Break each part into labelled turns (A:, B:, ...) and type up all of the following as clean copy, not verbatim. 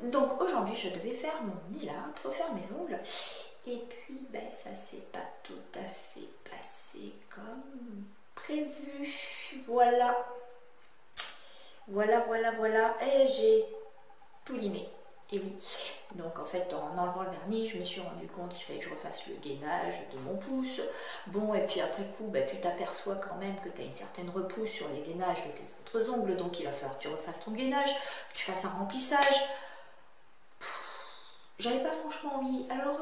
A: Donc aujourd'hui je devais faire mon élastre, refaire mes ongles. Et puis ben, ça s'est pas tout à fait passé comme prévu. Voilà. Voilà. Et j'ai tout limé. Et oui. Donc en fait en enlevant le vernis, je me suis rendu compte qu'il fallait que je refasse le gainage de mon pouce. Bon, et puis après coup, ben, tu t'aperçois quand même que tu as une certaine repousse sur les gainages de tes autres ongles. Donc il va falloir que tu refasses ton gainage, que tu fasses un remplissage. J'avais pas franchement envie. Alors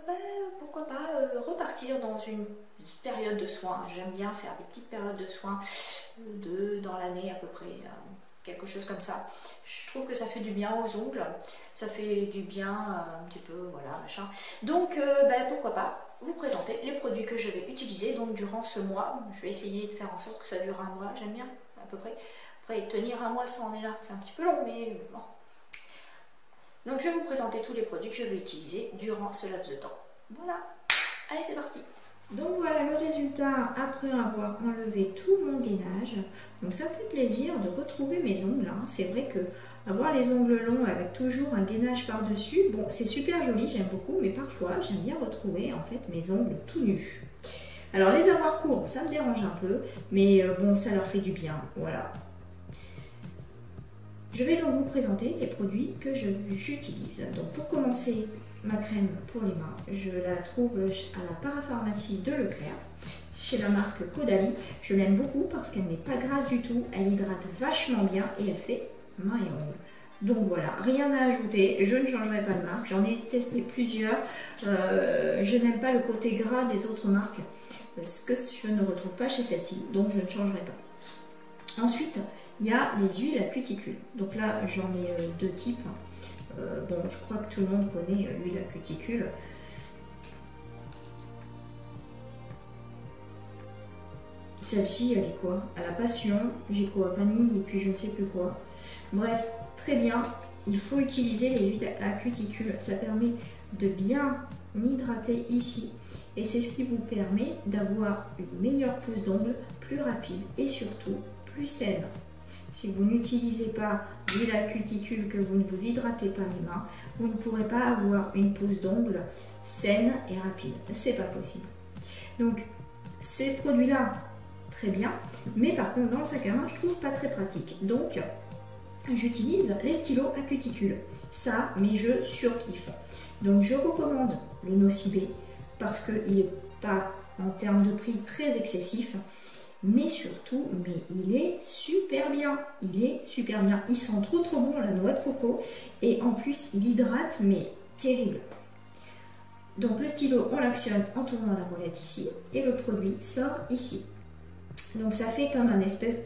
A: ben, pourquoi pas repartir dans une période de soins. J'aime bien faire des petites périodes de soins dans l'année à peu près. Quelque chose comme ça. Je trouve que ça fait du bien aux ongles, ça fait du bien un petit peu, voilà, machin. Donc, ben, pourquoi pas vous présenter les produits que je vais utiliser donc durant ce mois. Je vais essayer de faire en sorte que ça dure un mois, j'aime bien, à peu près. Après, tenir un mois sans élartre, c'est un petit peu long, mais bon. Donc, je vais vous présenter tous les produits que je vais utiliser durant ce laps de temps. Voilà, allez, c'est parti. Donc voilà le résultat après avoir enlevé tout mon gainage. Donc ça me fait plaisir de retrouver mes ongles. Hein. C'est vrai que avoir les ongles longs avec toujours un gainage par-dessus, bon c'est super joli, j'aime beaucoup, mais parfois j'aime bien retrouver en fait mes ongles tout nus. Alors les avoir courts, ça me dérange un peu, mais bon ça leur fait du bien, voilà. Je vais donc vous présenter les produits que j'utilise. Donc pour commencer, ma crème pour les mains, je la trouve à la parapharmacie de Leclerc, chez la marque Caudalie. Je l'aime beaucoup parce qu'elle n'est pas grasse du tout, elle hydrate vachement bien et elle fait mains et ongles. Donc voilà, rien à ajouter, je ne changerai pas de marque, j'en ai testé plusieurs. Je n'aime pas le côté gras des autres marques, ce que je ne retrouve pas chez celle-ci, donc je ne changerai pas. Ensuite, il y a les huiles à cuticule. Donc là, j'en ai deux types. Bon, je crois que tout le monde connaît l'huile à cuticule. Celle-ci, elle est quoi? À la passion, j'ai quoi? Vanille et puis je ne sais plus quoi. Bref, très bien. Il faut utiliser les huiles à cuticule. Ça permet de bien hydrater ici. Et c'est ce qui vous permet d'avoir une meilleure pousse d'ongles, plus rapide et surtout plus saine. Si vous n'utilisez pas l'huile à cuticule, que vous ne vous hydratez pas les mains, vous ne pourrez pas avoir une pousse d'ongles saine et rapide. C'est pas possible. Donc, ces produits-là, très bien. Mais par contre, dans le sac à main, je trouve pas très pratique. Donc, j'utilise les stylos à cuticule. Ça, mais je surkiffe. Donc, je recommande le Nocibé parce qu'il n'est pas, en termes de prix, très excessif. Mais surtout, il est super bien. Il est super bien. Il sent trop bon la noix de coco. Et en plus, il hydrate, mais terrible. Donc le stylo, on l'actionne en tournant la roulette ici. Et le produit sort ici. Donc ça fait comme un espèce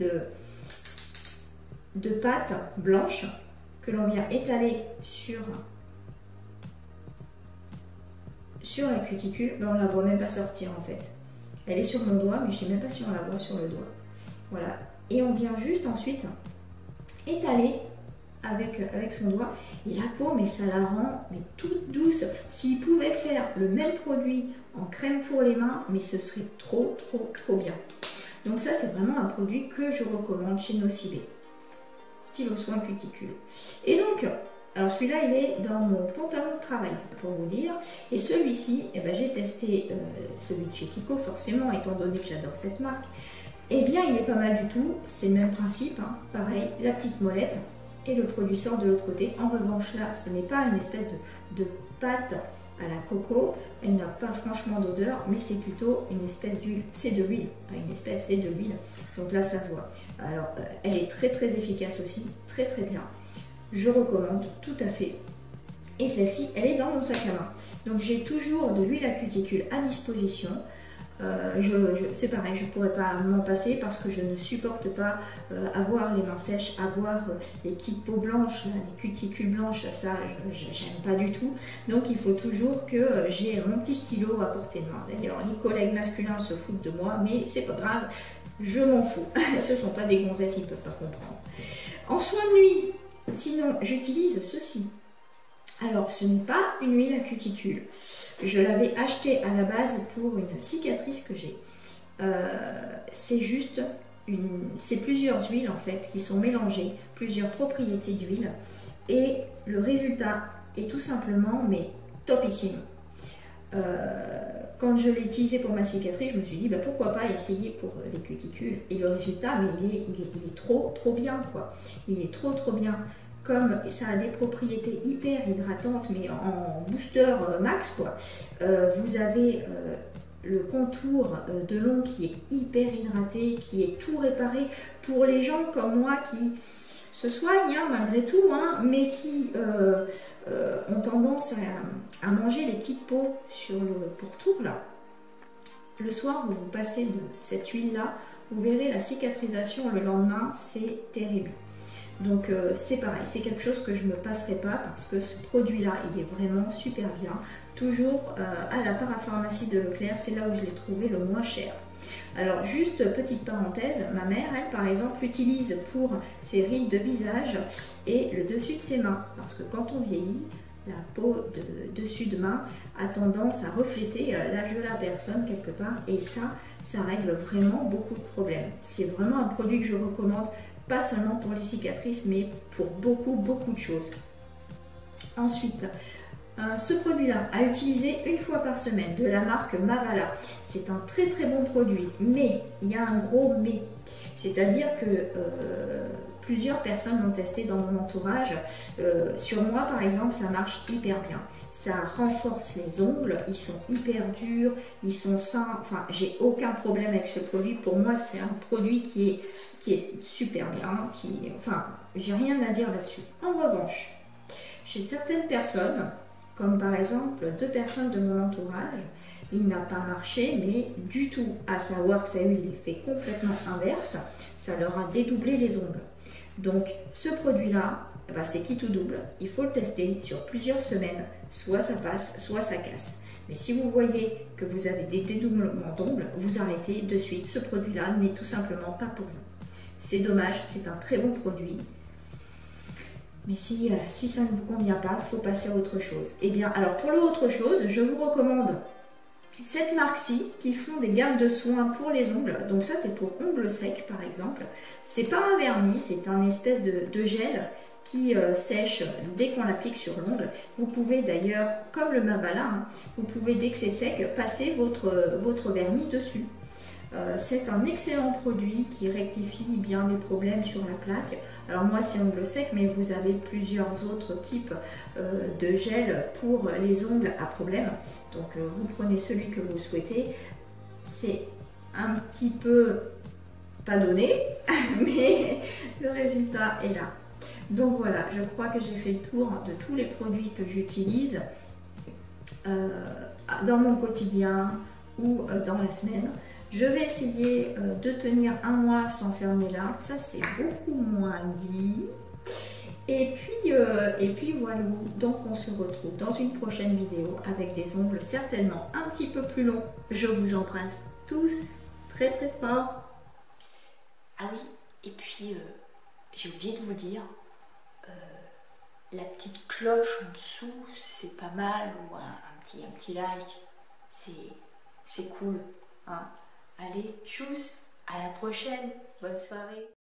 A: de pâte blanche que l'on vient étaler sur la cuticule. Ben, on ne la voit même pas sortir en fait. Elle est sur mon doigt, mais je ne sais même pas si on la voit sur le doigt. Voilà. Et on vient juste ensuite étaler avec son doigt. Et la peau, mais ça la rend toute douce. S'il pouvait faire le même produit en crème pour les mains, mais ce serait trop bien. Donc ça, c'est vraiment un produit que je recommande chez Nocibé. Stylo soin cuticule. Et donc, alors celui-là, il est dans mon pantalon de travail, pour vous dire. Et celui-ci, eh ben, j'ai testé celui de chez Kiko, forcément, étant donné que j'adore cette marque. Eh bien, il est pas mal du tout. C'est le même principe, hein. Pareil, la petite molette. Et le produit sort de l'autre côté. En revanche, là, ce n'est pas une espèce de pâte à la coco. Elle n'a pas franchement d'odeur, mais c'est plutôt une espèce d'huile. C'est de l'huile, pas une espèce, c'est de l'huile. Donc là, ça se voit. Alors, elle est très efficace aussi, très bien. Je recommande tout à fait. Et celle-ci, elle est dans mon sac à main. Donc j'ai toujours de l'huile à cuticule à disposition. C'est pareil, je ne pourrais pas m'en passer parce que je ne supporte pas avoir les mains sèches, avoir les petites peaux blanches, là, les cuticules blanches, ça j'aime pas du tout. Donc il faut toujours que j'ai mon petit stylo à portée de main. D'ailleurs les collègues masculins se foutent de moi, mais c'est pas grave, je m'en fous. Ce ne sont pas des gonzesses, ils ne peuvent pas comprendre. En soin de nuit, sinon j'utilise ceci. Alors ce n'est pas une huile à cuticule. Je l'avais acheté à la base pour une cicatrice que j'ai. C'est juste c'est plusieurs huiles en fait qui sont mélangées, plusieurs propriétés d'huile. et le résultat est tout simplement mais topissime. Quand je l'ai utilisé pour ma cicatrice, je me suis dit bah, pourquoi pas essayer pour les cuticules, et le résultat mais il est trop bien quoi. Il est trop bien. Comme ça a des propriétés hyper hydratantes mais en booster max quoi. Vous avez le contour de l'ongle qui est hyper hydraté, qui est tout réparé pour les gens comme moi qui se soignent hein, malgré tout, hein, mais qui ont tendance à manger les petites peaux sur le pourtour là. Le soir, vous passez de cette huile là, vous verrez la cicatrisation le lendemain, c'est terrible. Donc c'est pareil, c'est quelque chose que je ne me passerai pas parce que ce produit là il est vraiment super bien. Toujours à la parapharmacie de Leclerc, c'est là où je l'ai trouvé le moins cher. Alors juste petite parenthèse, ma mère elle par exemple l'utilise pour ses rides de visage et le dessus de ses mains, parce que quand on vieillit, la peau de dessus de main a tendance à refléter l'âge de la personne quelque part, et ça règle vraiment beaucoup de problèmes. C'est vraiment un produit que je recommande, pas seulement pour les cicatrices, mais pour beaucoup de choses. Ensuite, ce produit-là à utiliser une fois par semaine, de la marque Mavala. C'est un très bon produit, mais il y a un gros mais. C'est-à-dire que plusieurs personnes l'ont testé dans mon entourage. Sur moi, par exemple, ça marche hyper bien. Ça renforce les ongles, ils sont hyper durs, ils sont sains. Enfin, j'ai aucun problème avec ce produit. Pour moi, c'est un produit qui est super bien. Enfin, j'ai rien à dire là-dessus. En revanche, chez certaines personnes, comme par exemple 2 personnes de mon entourage, il n'a pas marché, mais du tout, à savoir que ça a eu l'effet complètement inverse, ça leur a dédoublé les ongles. Donc ce produit-là, bah, c'est qui tout double, il faut le tester sur plusieurs semaines, soit ça passe, soit ça casse. Mais si vous voyez que vous avez des dédoublements d'ongles, vous arrêtez de suite, ce produit-là n'est tout simplement pas pour vous. C'est dommage, c'est un très bon produit. Mais si ça ne vous convient pas, il faut passer à autre chose. Et bien, alors pour l'autre chose, je vous recommande cette marque-ci qui font des gammes de soins pour les ongles. Donc ça, c'est pour ongles secs par exemple. C'est pas un vernis, c'est un espèce de gel qui sèche dès qu'on l'applique sur l'ongle. Vous pouvez d'ailleurs, comme le Mavala, hein, vous pouvez dès que c'est sec, passer votre vernis dessus. C'est un excellent produit qui rectifie bien des problèmes sur la plaque. Alors moi c'est ongles secs, mais vous avez plusieurs autres types de gel pour les ongles à problème. Donc vous prenez celui que vous souhaitez. C'est un petit peu pas donné, mais le résultat est là. Donc voilà, je crois que j'ai fait le tour de tous les produits que j'utilise dans mon quotidien ou dans la semaine. Je vais essayer de tenir un mois sans faire mes larmes, ça c'est beaucoup moins dit. Et puis voilà, donc on se retrouve dans une prochaine vidéo avec des ongles certainement un petit peu plus longs. Je vous embrasse tous très fort.
B: Ah oui, et puis j'ai oublié de vous dire, la petite cloche en dessous, c'est pas mal, ou un petit like, c'est cool, hein. Allez, tchuss, à la prochaine, bonne soirée.